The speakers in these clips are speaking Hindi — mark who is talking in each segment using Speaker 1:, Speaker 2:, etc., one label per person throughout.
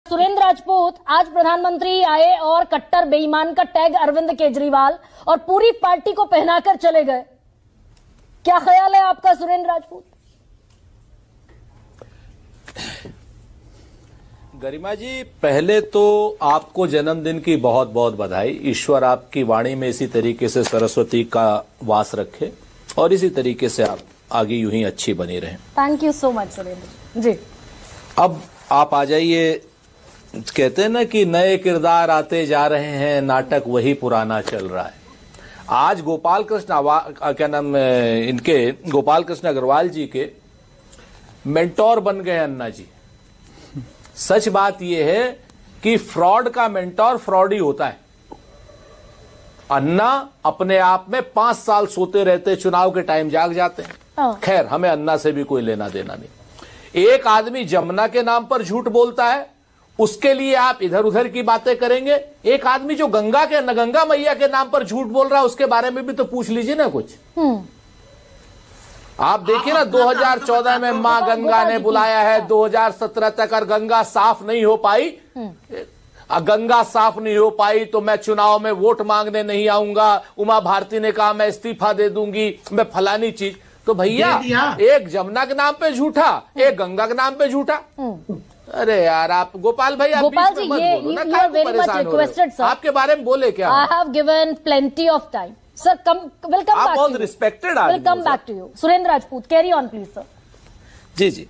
Speaker 1: सुरेंद्र राजपूत, आज प्रधानमंत्री आए और कट्टर बेईमान का टैग अरविंद केजरीवाल और पूरी पार्टी को पहनाकर चले गए। क्या ख्याल है आपका सुरेंद्र राजपूत?
Speaker 2: गरिमा जी, पहले तो आपको जन्मदिन की बहुत बहुत बधाई। ईश्वर आपकी वाणी में इसी तरीके से सरस्वती का वास रखे और इसी तरीके से आप आगे यूं ही अच्छी बनी रहें।
Speaker 1: Thank you so much Surendra ji.
Speaker 2: अब आप आ जाइए। कहते हैं ना कि नए किरदार आते जा रहे हैं, नाटक वही पुराना चल रहा है। आज गोपाल कृष्ण अग्रवाल जी के मेंटोर बन गए अन्ना जी। सच बात यह है कि फ्रॉड का मेंटोर फ्रॉड ही होता है। अन्ना अपने आप में 5 साल सोते रहते, चुनाव के टाइम जाग जाते हैं। खैर, हमें अन्ना से भी कोई लेना देना नहीं। एक आदमी जमुना के नाम पर झूठ बोलता है, उसके लिए आप इधर उधर की बातें करेंगे। एक आदमी जो गंगा मैया के नाम पर झूठ बोल रहा है, उसके बारे में भी तो पूछ लीजिए ना कुछ। आप देखिए ना, 2014 में मां गंगा ने बुलाया है, 2017 तक अगर गंगा साफ नहीं हो पाई, तो मैं चुनाव में वोट मांगने नहीं आऊंगा। उमा भारती ने कहा मैं इस्तीफा दे दूंगी, मैं फलानी चीज। तो भैया, एक जमुना के नाम पे झूठा, एक गंगा के नाम पे झूठा। अरे यार, आप गोपाल भाई, आप
Speaker 1: गोपाल जी, ये you are very much requested sir.
Speaker 2: आपके बारे में बोले क्या?
Speaker 1: I have given plenty of time sir. Welcome back.
Speaker 2: आप बहुत रिस्पेक्टेड आदमी।
Speaker 1: Welcome back to you Surendra Rajput. Carry on please sir.
Speaker 2: जी जी।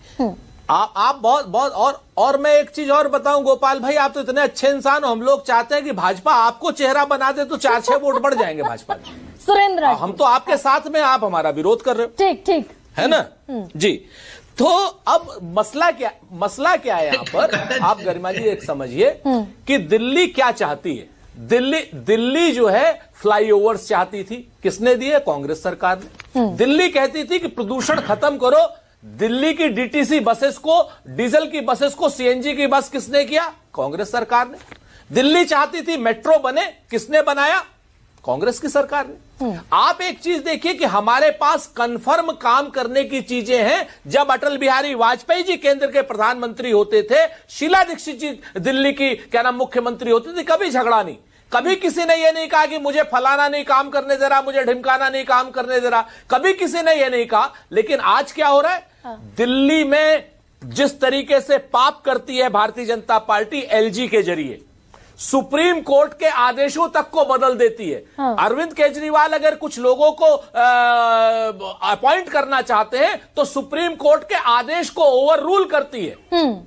Speaker 2: आप बहुत और मैं एक चीज और बताऊं गोपाल भाई, आप तो इतने अच्छे इंसान हो। हम लोग चाहते हैं कि भाजपा आपको चेहरा बना दे तो 4-6 वोट बढ़ जाएंगे भाजपा के।
Speaker 1: सुरेंद्र राजपूत,
Speaker 2: हम तो आपके साथ में, आप हमारा विरोध कर रहे हो।
Speaker 1: ठीक ठीक
Speaker 2: है ना जी। तो अब मसला क्या है यहाँ पर? आप गरिमा जी एक समझिए कि दिल्ली क्या चाहती है। दिल्ली जो है फ्लाईओवर्स चाहती थी। किसने दिए? कांग्रेस सरकार ने। दिल्ली कहती थी कि प्रदूषण खत्म करो। दिल्ली की डीटीसी बसेस को, डीजल की बसेस को सीएनजी की बस किसने किया? कांग्रेस सरकार ने। दिल्ली चाहती थी मेट्रो बने। किसने बनाया? कांग्रेस की सरकार ने। आप एक चीज देखिए कि हमारे पास कंफर्म काम करने की चीजें हैं। जब अटल बिहारी वाजपेयी जी केंद्र के प्रधानमंत्री होते थे, शीला दीक्षित जी दिल्ली की मुख्यमंत्री होती थी, कभी झगड़ा नहीं। कभी किसी ने यह नहीं कहा कि मुझे फलाना नहीं काम करने दे रहा, मुझे ढिमकाना नहीं काम करने दे रहा। कभी किसी ने यह नहीं कहा। लेकिन आज क्या हो रहा है? दिल्ली में जिस तरीके से पाप करती है भारतीय जनता पार्टी, एलजी के जरिए सुप्रीम कोर्ट के आदेशों तक को बदल देती है। अरविंद केजरीवाल अगर कुछ लोगों को अपॉइंट करना चाहते हैं तो सुप्रीम कोर्ट के आदेश को ओवर रूल करती है।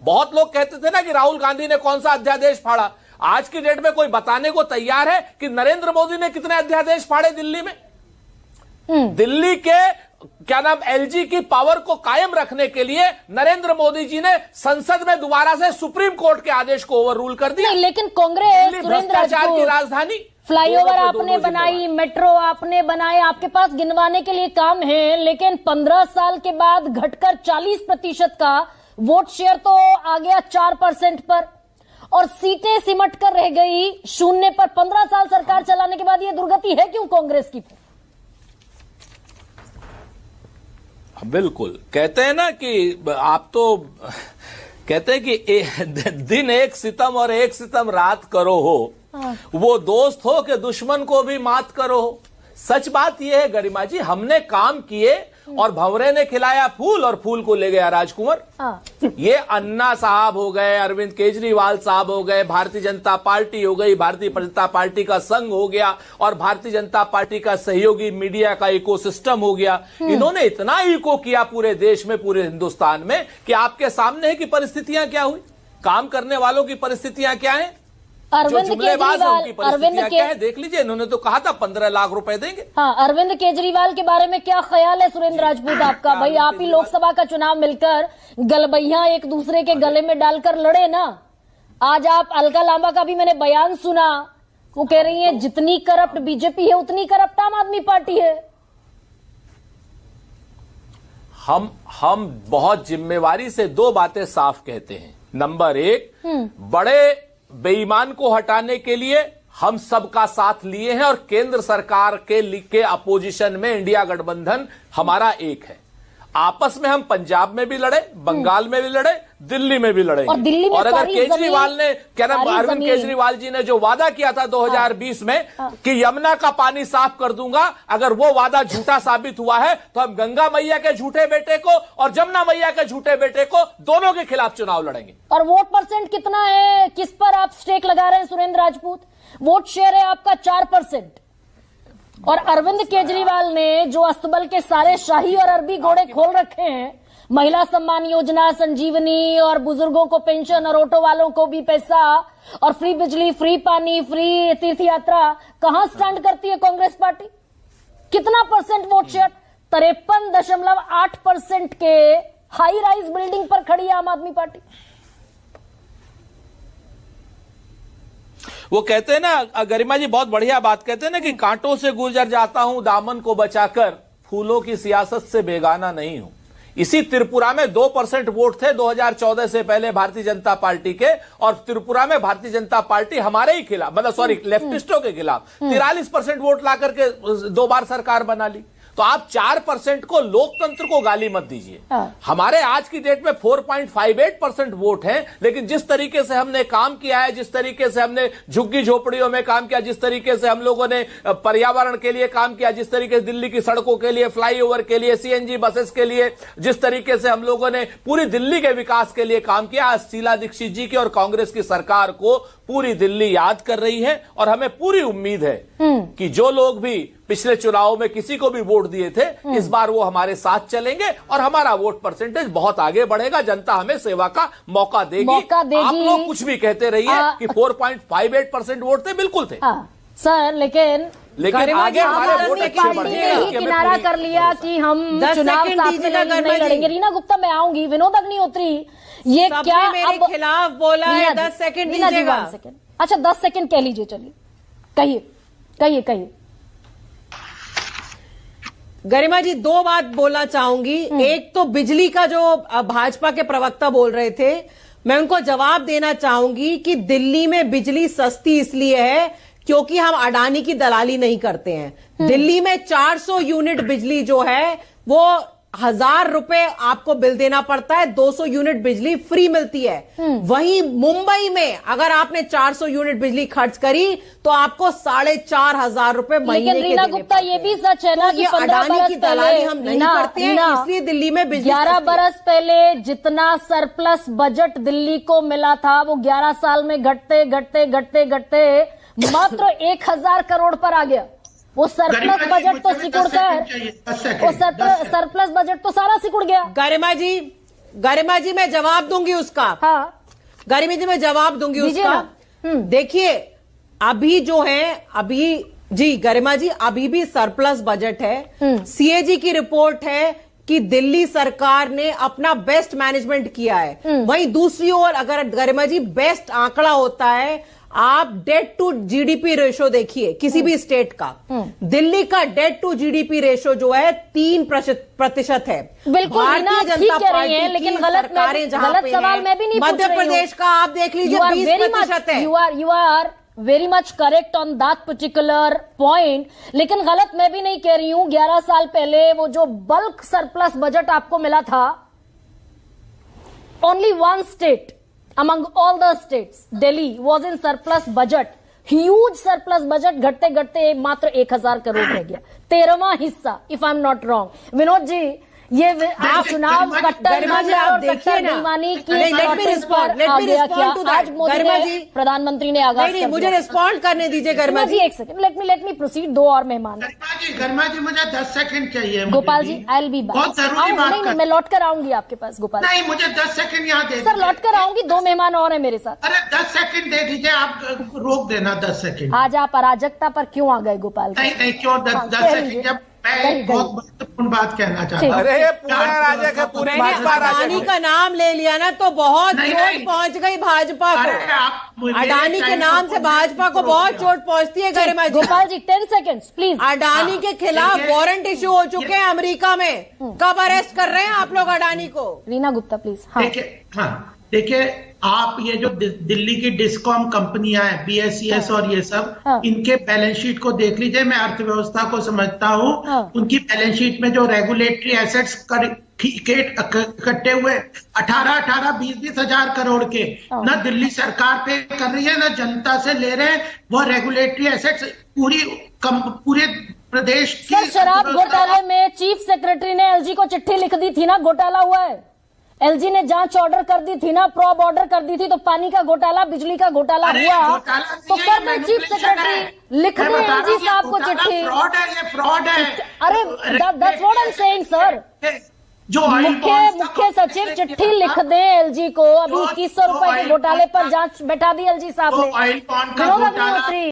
Speaker 2: बहुत लोग कहते थे ना कि राहुल गांधी ने कौन सा अध्यादेश फाड़ा। आज की डेट में कोई बताने को तैयार है कि नरेंद्र मोदी ने कितने अध्यादेश फाड़े दिल्ली में? दिल्ली के एलजी की पावर को कायम रखने के लिए नरेंद्र मोदी जी ने संसद में दोबारा से सुप्रीम कोर्ट के आदेश को ओवर रूल कर दिया।
Speaker 1: लेकिन कांग्रेस,
Speaker 2: भ्रष्टाचार की राजधानी,
Speaker 1: फ्लाईओवर आपने बनाई, मेट्रो आपने बनाए, आपके पास गिनवाने के लिए काम है। लेकिन 15 साल के बाद घटकर 40% का वोट शेयर तो आ गया 4% पर, और सीटें सिमट कर रह गई 0 पर। 15 साल सरकार चलाने के बाद ये दुर्गति है क्यों कांग्रेस की?
Speaker 2: बिल्कुल। कहते हैं ना कि आप तो कहते हैं कि दिन एक सितम और एक सितम रात करो हो, वो दोस्त हो कि दुश्मन को भी मात करो हो। सच बात यह है गरिमा जी, हमने काम किए और भंवरे ने खिलाया फूल और फूल को ले गया राजकुमार। ये अन्ना साहब हो गए, अरविंद केजरीवाल साहब हो गए, भारतीय जनता पार्टी हो गई, भारतीय जनता पार्टी का संघ हो गया और भारतीय जनता पार्टी का सहयोगी मीडिया का इकोसिस्टम हो गया। इन्होंने इतना इको किया पूरे देश में, पूरे हिंदुस्तान में, कि आपके सामने है कि परिस्थितियां क्या हुई, काम करने वालों की परिस्थितियां क्या है,
Speaker 1: अरविंद केजरीवाल
Speaker 2: देख लीजिए। इन्होंने तो कहा था 15 लाख रुपए देंगे।
Speaker 1: हाँ, अरविंद केजरीवाल के बारे में क्या ख्याल है सुरेंद्र राजपूत आपका? भाई, आप ही लोकसभा का चुनाव मिलकर गलबैया एक दूसरे के गले में डालकर लड़े ना। आज आप अलका लांबा का भी मैंने बयान सुना, वो कह रही है जितनी करप्ट बीजेपी है उतनी करप्ट आम आदमी पार्टी है।
Speaker 2: हम बहुत जिम्मेवारी से 2 बातें साफ कहते हैं। नंबर 1, बड़े बेईमान को हटाने के लिए हम सबका साथ लिए हैं और केंद्र सरकार के अपोजिशन में इंडिया गठबंधन हमारा एक है। आपस में हम पंजाब में भी लड़े, बंगाल में भी लड़े, दिल्ली में भी लड़ेंगे।
Speaker 1: और दिल्ली में
Speaker 2: और अगर
Speaker 1: सारी
Speaker 2: केजरीवाल ने
Speaker 1: सारी
Speaker 2: अरविंद
Speaker 1: जमीन।
Speaker 2: केजरीवाल जी ने जो वादा किया था 2020 में कि यमुना का पानी साफ कर दूंगा, अगर वो वादा झूठा साबित हुआ है तो हम गंगा मैया के झूठे बेटे को और जमुना मैया के झूठे बेटे को दोनों के खिलाफ चुनाव लड़ेंगे।
Speaker 1: और वोट परसेंट कितना है, किस पर आप स्टेक लगा रहे हैं सुरेंद्र राजपूत? वोट शेयर है आपका 4%। और अरविंद केजरीवाल ने जो अस्तबल के सारे शाही और अरबी घोड़े खोल रखे हैं, महिला सम्मान योजना, संजीवनी और बुजुर्गों को पेंशन और ऑटो वालों को भी पैसा और फ्री बिजली, फ्री पानी, फ्री तीर्थ यात्रा, कहां स्टैंड करती है कांग्रेस पार्टी? कितना परसेंट वोट शेयर? 53.8% के हाई राइज बिल्डिंग पर खड़ी है आम आदमी पार्टी।
Speaker 2: वो कहते हैं ना, गरिमा जी बहुत बढ़िया बात कहते हैं ना कि कांटों से गुजर जाता हूं दामन को बचाकर, फूलों की सियासत से बेगाना नहीं हूं। इसी त्रिपुरा में 2% वोट थे 2014 से पहले भारतीय जनता पार्टी के, और त्रिपुरा में भारतीय जनता पार्टी हमारे ही खिलाफ, मतलब सॉरी लेफ्टिस्टों के खिलाफ 43% वोट ला करके 2 बार सरकार बना ली। तो आप 4% को, लोकतंत्र को गाली मत दीजिए। हमारे आज की डेट में 4.58% वोट हैं, लेकिन जिस तरीके से हमने काम किया है, जिस तरीके से हमने झुग्गी झोपड़ियों में काम किया, जिस तरीके से हम लोगों ने पर्यावरण के लिए काम किया, जिस तरीके से दिल्ली की सड़कों के लिए, फ्लाईओवर के लिए, सीएनजी बसेस के लिए, जिस तरीके से हम लोगों ने पूरी दिल्ली के विकास के लिए काम किया, आज शीला दीक्षित जी की और कांग्रेस की सरकार को पूरी दिल्ली याद कर रही है। और हमें पूरी उम्मीद है कि जो लोग भी पिछले चुनाव में किसी को भी वोट दिए थे, इस बार वो हमारे साथ चलेंगे और हमारा वोट परसेंटेज बहुत आगे बढ़ेगा। जनता हमें सेवा का मौका देगी। आप लोग कुछ भी कहते रहिए कि 4.58% वोट थे, बिल्कुल थे
Speaker 1: सर, लेकिन
Speaker 2: आगे हमारे वोट अच्छे बढ़ेंगे।
Speaker 1: किनारा कर लिया कि हम चुनाव साथ में नहीं लड़ेंगे। रीना गुप्ता मैं आऊंगी, विनोद अग्निहोत्री ये क्या
Speaker 3: मेरे खिलाफ बोला है? 10 सेकंड दीजिएगा।
Speaker 1: अच्छा 10 सेकंड कह लीजिए, चलिए कहिए।
Speaker 3: गरिमा जी 2 बात बोलना चाहूंगी। एक तो बिजली का जो भाजपा के प्रवक्ता बोल रहे थे, मैं उनको जवाब देना चाहूंगी कि दिल्ली में बिजली सस्ती इसलिए है क्योंकि हम अडानी की दलाली नहीं करते हैं। दिल्ली में 400 यूनिट बिजली जो है वो 1000 रुपए आपको बिल देना पड़ता है, 200 यूनिट बिजली फ्री मिलती है। वहीं मुंबई में अगर आपने 400 यूनिट बिजली खर्च करी तो आपको 4500 रुपए महीने के
Speaker 1: रीना गुप्ता ये भी सच है ना कि 15 बरस
Speaker 3: की दलाली हम नहीं करते हैं, इसलिए दिल्ली में बिजली
Speaker 1: 11 बरस पहले जितना सरप्लस बजट दिल्ली को मिला था वो 11 साल में घटते मात्र 1000 करोड़ पर आ गया। वो सरप्लस बजट तो सिकुड़कर, वो सरप्लस बजट तो सारा सिकुड़ गया।
Speaker 3: गरिमा जी मैं जवाब दूंगी उसका।
Speaker 1: हाँ
Speaker 3: गरिमा जी मैं जवाब दूंगी उसका। देखिए अभी जो है, जी गरिमा जी अभी भी सरप्लस बजट है। सीएजी की रिपोर्ट है कि दिल्ली सरकार ने अपना बेस्ट मैनेजमेंट किया है। वहीं दूसरी ओर अगर गरिमा जी बेस्ट आंकड़ा होता है, आप डेट टू जीडीपी रेशो देखिए किसी भी स्टेट का। दिल्ली का डेट टू जीडीपी रेशो जो है 3% है।
Speaker 1: बिल्कुल
Speaker 3: भारतीय जनता पार्टी की
Speaker 1: लेकिन
Speaker 3: सरकारें जहां पे
Speaker 1: सवाल मैं भी नहीं पूछ रही हूं।
Speaker 3: मध्य प्रदेश का आप देख लीजिए 20% है।
Speaker 1: You are very much correct on that particular point, लेकिन गलत मैं भी नहीं कह रही हूं। 11 साल पहले वो जो बल्क सरप्लस बजट आपको मिला था, only one state among all the states, Delhi was in surplus budget, huge surplus budget, घटते मात्र 1000 करोड़ रह गया, 13वां हिस्सा, if I'm not wrong। Vinod ji ये आप चुनाव कट्टर बेईमानी की आज मोदी ने, प्रधानमंत्री ने आगाज
Speaker 3: नहीं, मुझे रिस्पॉन्ड करने दीजिए गरिमा जी।
Speaker 1: एक सेकंड, लेट मी प्रोसीड। 2 और मेहमान।
Speaker 4: गरिमा जी मुझे 10 सेकंड चाहिए।
Speaker 1: Gopal ji I will be back.
Speaker 4: बहुत जरूरी बात
Speaker 1: नहीं, मैं लौट कर आऊंगी आपके पास गोपाल।
Speaker 4: नहीं, मुझे 10 सेकंड यहाँ दे
Speaker 1: सर, लौट कर आऊंगी। 2 मेहमान और है मेरे साथ।
Speaker 4: अरे 10 सेकंड दे दीजिए, आप रोक देना 10 सेकंड।
Speaker 1: आज आप अराजकता पर क्यों आ गए गोपाल?
Speaker 4: नहीं क्यों 10 सेकंड, जब मैं एक बहुत महत्वपूर्ण बात कहना चाहता हूँ।
Speaker 2: अरे
Speaker 3: अडानी का नाम ले लिया ना तो बहुत चोट पहुंच गई भाजपा को। अडानी के नाम से भाजपा को बहुत चोट पहुंचती है गरिमा जी।
Speaker 1: Gopal ji 10 seconds please.
Speaker 3: अडानी के खिलाफ वारंट इश्यू हो चुके हैं अमेरिका में। कब अरेस्ट कर रहे हैं आप लोग अडानी को?
Speaker 1: रीना गुप्ता प्लीज।
Speaker 4: देखिए आप ये जो दिल्ली की डिस्कॉम कंपनियां हैं, बीएसईएस और ये सब, इनके बैलेंस शीट को देख लीजिए। मैं अर्थव्यवस्था को समझता हूँ। उनकी बैलेंस शीट में जो रेगुलेटरी एसेट्स इकट्ठे हुए 18-18, 20-20 हजार करोड़ के ना दिल्ली सरकार पे कर रही है ना जनता से ले रहे हैं वो रेगुलेटरी एसेट्स पूरे प्रदेश की।
Speaker 1: सर, शराब घोटाले में चीफ सेक्रेटरी ने एलजी को चिट्ठी लिख दी थी ना, घोटाला हुआ है। एलजी ने जांच ऑर्डर कर दी थी ना, प्रॉब ऑर्डर कर दी थी, तो पानी का घोटाला, बिजली का घोटाला हुआ तो कर दे चीफ सेक्रेटरी, लिख दे एलजी साहब को चिट्ठी।
Speaker 4: फ्रॉड है, ये फ्रॉड है।
Speaker 1: अरे that's what I am saying sir.
Speaker 4: जो
Speaker 1: मुख्य सचिव चिट्ठी लिख दे एलजी को। अभी 2100 रुपए के घोटाले पर जांच बैठा दी एलजी साहब ने।
Speaker 4: ऑयल पॉन्ड का घोटाला